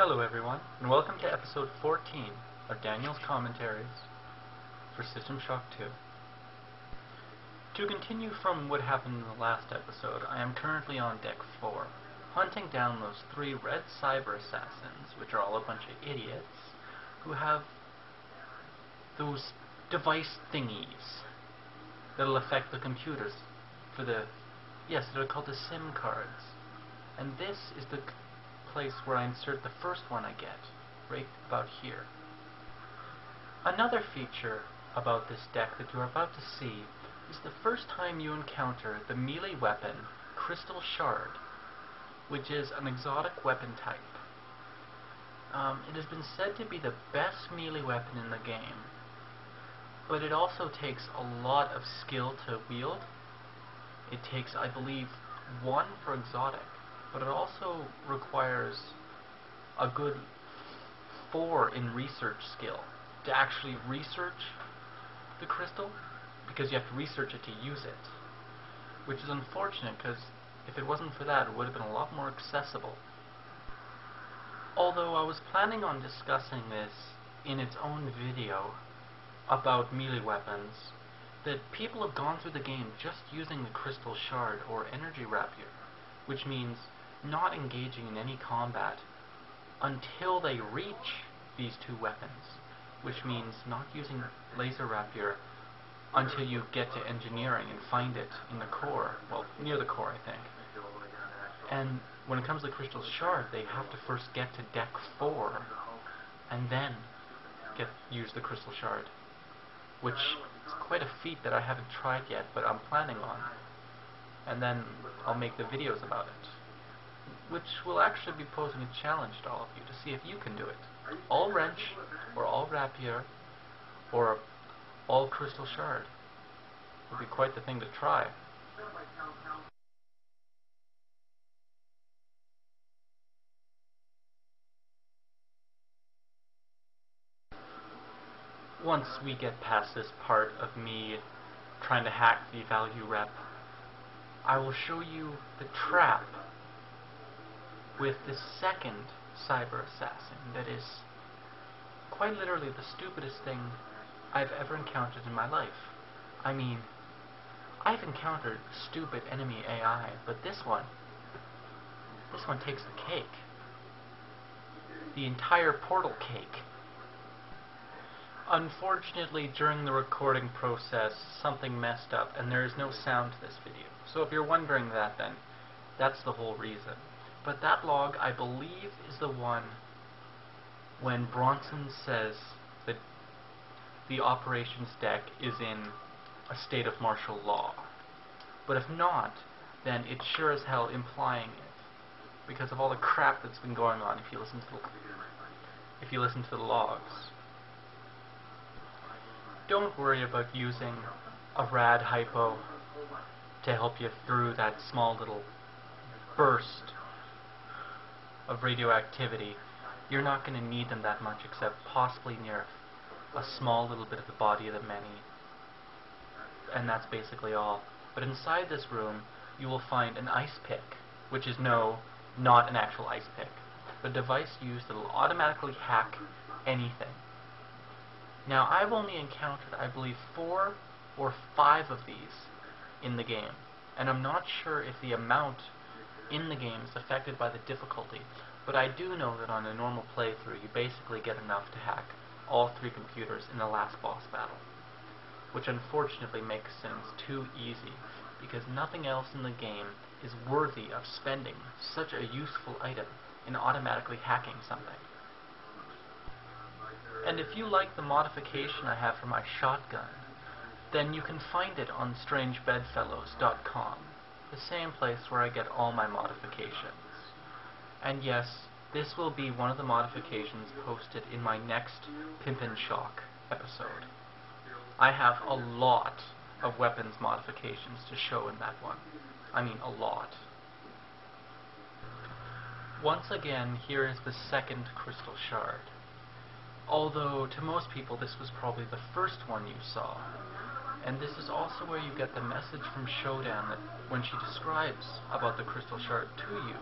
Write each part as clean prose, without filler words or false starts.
Hello everyone, and welcome to episode 14 of Daniel's Commentaries for System Shock 2. To continue from what happened in the last episode, I am currently on deck 4, hunting down those 3 red cyber assassins, which are all a bunch of idiots, who have those device thingies that'll affect the computers for the, yes, they're called the SIM cards. And this is the place where I insert the first one I get, right about here. Another feature about this deck that you're about to see is the first time you encounter the melee weapon, Crystal Shard, which is an exotic weapon type. It has been said to be the best melee weapon in the game, but it also takes a lot of skill to wield. It takes, I believe, 1 for exotic, but it also requires a good 4 in research skill to actually research the crystal, because you have to research it to use it, which is unfortunate because if it wasn't for that, it would have been a lot more accessible. Although I was planning on discussing this in its own video about melee weapons, that people have gone through the game just using the Crystal Shard or Energy Rapier, which means not engaging in any combat until they reach these 2 weapons, which means not using Laser Rapier until you get to engineering and find it in the core, well, near the core, I think. And when it comes to Crystal Shard, they have to first get to deck 4 and then use the Crystal Shard, which is quite a feat that I haven't tried yet, but I'm planning on. And then I'll make the videos about it, which will actually be posing a challenge to all of you to see if you can do it. All Wrench, or all Rapier, or all Crystal Shard would be quite the thing to try. Once we get past this part of me trying to hack the value rep, I will show you the trap with the second cyber assassin that is quite literally the stupidest thing I've ever encountered in my life. I mean, I've encountered stupid enemy AI, but this one takes the cake. The entire portal cake. Unfortunately, during the recording process, something messed up, and there is no sound to this video. So if you're wondering that, then that's the whole reason. But that log, I believe, is the one when Bronson says that the operations deck is in a state of martial law. But if not, then it's sure as hell implying it, because of all the crap that's been going on if you listen to the logs. Don't worry about using a rad hypo to help you through that small little burst of radioactivity. You're not going to need them that much, except possibly near a small little bit of the body of the many. And that's basically all. But inside this room, you will find an ice pick, which is not an actual ice pick, but a device used that will automatically hack anything. Now, I've only encountered, I believe, 4 or 5 of these in the game, and I'm not sure if the amount in the game is affected by the difficulty, but I do know that on a normal playthrough, you basically get enough to hack all 3 computers in the last boss battle, which unfortunately makes things too easy, because nothing else in the game is worthy of spending such a useful item in automatically hacking something. And if you like the modification I have for my shotgun, then you can find it on strangebedfellows.com, the same place where I get all my modifications. And yes, this will be one of the modifications posted in my next Pimpin' Shock episode. I have a lot of weapons modifications to show in that one. I mean, a lot. Once again, here is the second Crystal Shard. Although, to most people, this was probably the first one you saw. And this is also where you get the message from Showdown that when she describes about the Crystal Shard to you,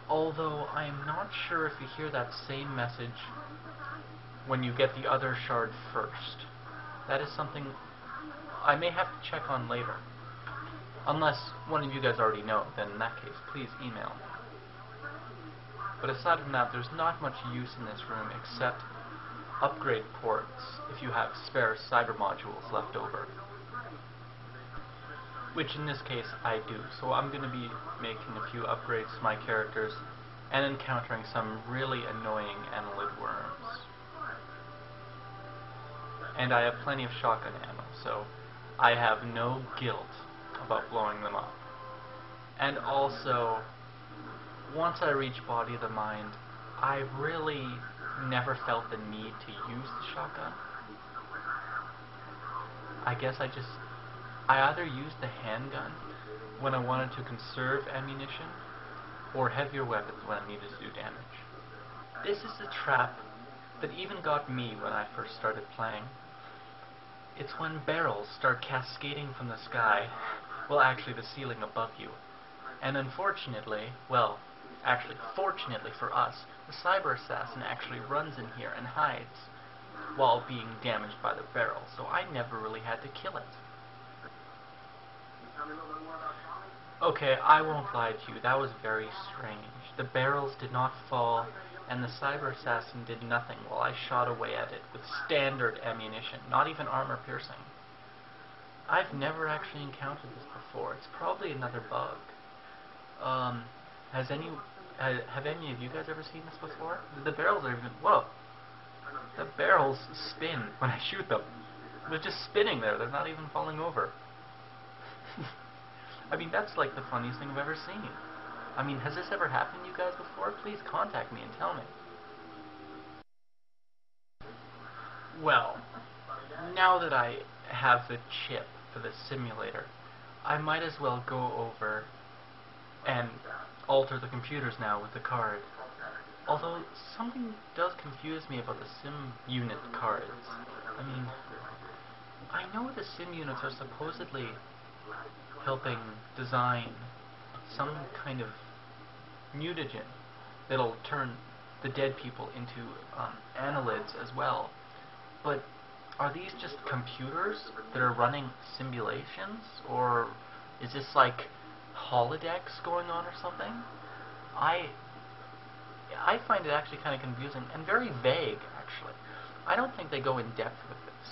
Although I'm not sure if you hear that same message when you get the other shard first. That is something I may have to check on later. Unless one of you guys already know, then in that case, please email me. But aside from that, there's not much use in this room except upgrade ports if you have spare cyber modules left over. Which in this case I do, so I'm going to be making a few upgrades to my characters and encountering some really annoying annelid worms. And I have plenty of shotgun ammo, so I have no guilt about blowing them up. And also, once I reach Body of the Mind, I really never felt the need to use the shotgun. I guess I either used the handgun when I wanted to conserve ammunition, or heavier weapons when I needed to do damage. This is the trap that even got me when I first started playing. It's when barrels start cascading from the sky, well actually the ceiling above you. And unfortunately, well, actually fortunately for us, the cyber assassin actually runs in here and hides while being damaged by the barrel, so I never really had to kill it. Okay, I won't lie to you, that was very strange. The barrels did not fall, and the cyber assassin did nothing while I shot away at it with standard ammunition, not even armor piercing. I've never actually encountered this before. It's probably another bug. Have any of you guys ever seen this before? The barrels are even... Whoa! The barrels spin when I shoot them. They're just spinning there. They're not even falling over. I mean, that's like the funniest thing I've ever seen. I mean, has this ever happened to you guys before? Please contact me and tell me. Well, now that I have the chip for the simulator, I might as well go over and alter the computers now with the card. Although, something does confuse me about the sim unit cards. I mean, I know the sim units are supposedly helping design some kind of mutagen that'll turn the dead people into annelids as well. But are these just computers that are running simulations? Or is this like holodecks going on or something? I find it actually kind of confusing and very vague, actually. I don't think they go in depth with this.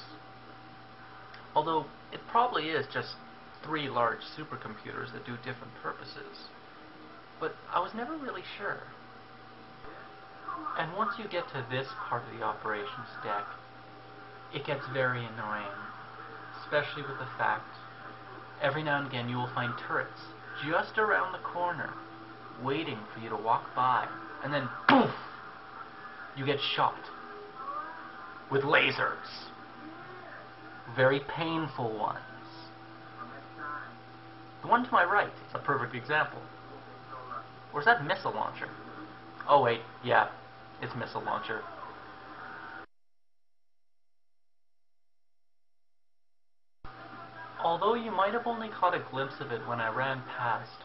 Although, it probably is just 3 large supercomputers that do different purposes. But I was never really sure. And once you get to this part of the operations deck, it gets very annoying. Especially with the fact, every now and again you will find turrets just around the corner, waiting for you to walk by, and then poof! You get shot with lasers. Very painful ones. The one to my right is a perfect example. Or is that missile launcher? Oh wait, yeah, it's missile launcher. Although you might have only caught a glimpse of it when I ran past,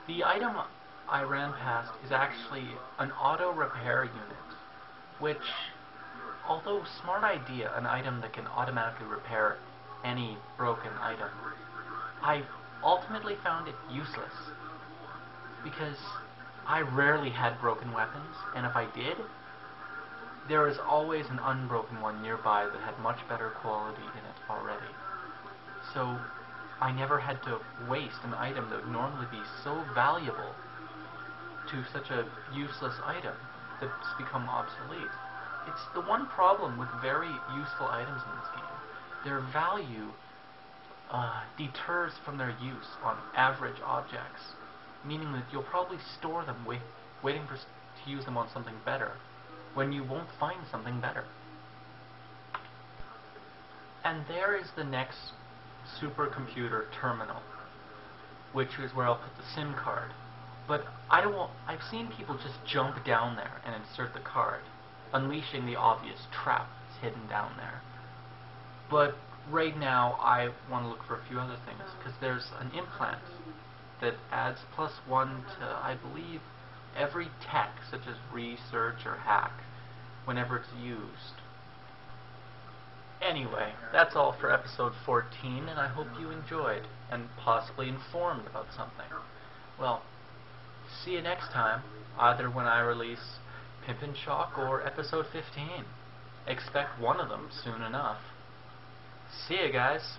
the item I ran past is actually an auto repair unit, which, although smart idea, an item that can automatically repair any broken item, I ultimately found it useless, because I rarely had broken weapons, and if I did, there is always an unbroken one nearby that had much better quality in it already. So I never had to waste an item that would normally be so valuable to such a useless item that's become obsolete. It's the one problem with very useful items in this game. Their value deters from their use on average objects, meaning that you'll probably store them waiting to use them on something better, when you won't find something better. And there is the next supercomputer terminal, which is where I'll put the SIM card. But I've seen people just jump down there and insert the card, unleashing the obvious trap that's hidden down there. But right now I want to look for a few other things, because there's an implant that adds +1 to, I believe, every tech, such as research or hack, whenever it's used. Anyway, that's all for episode 14, and I hope you enjoyed, and possibly informed about something. Well, see you next time, either when I release Pimpin' Shock or episode 15. Expect one of them soon enough. See ya, guys.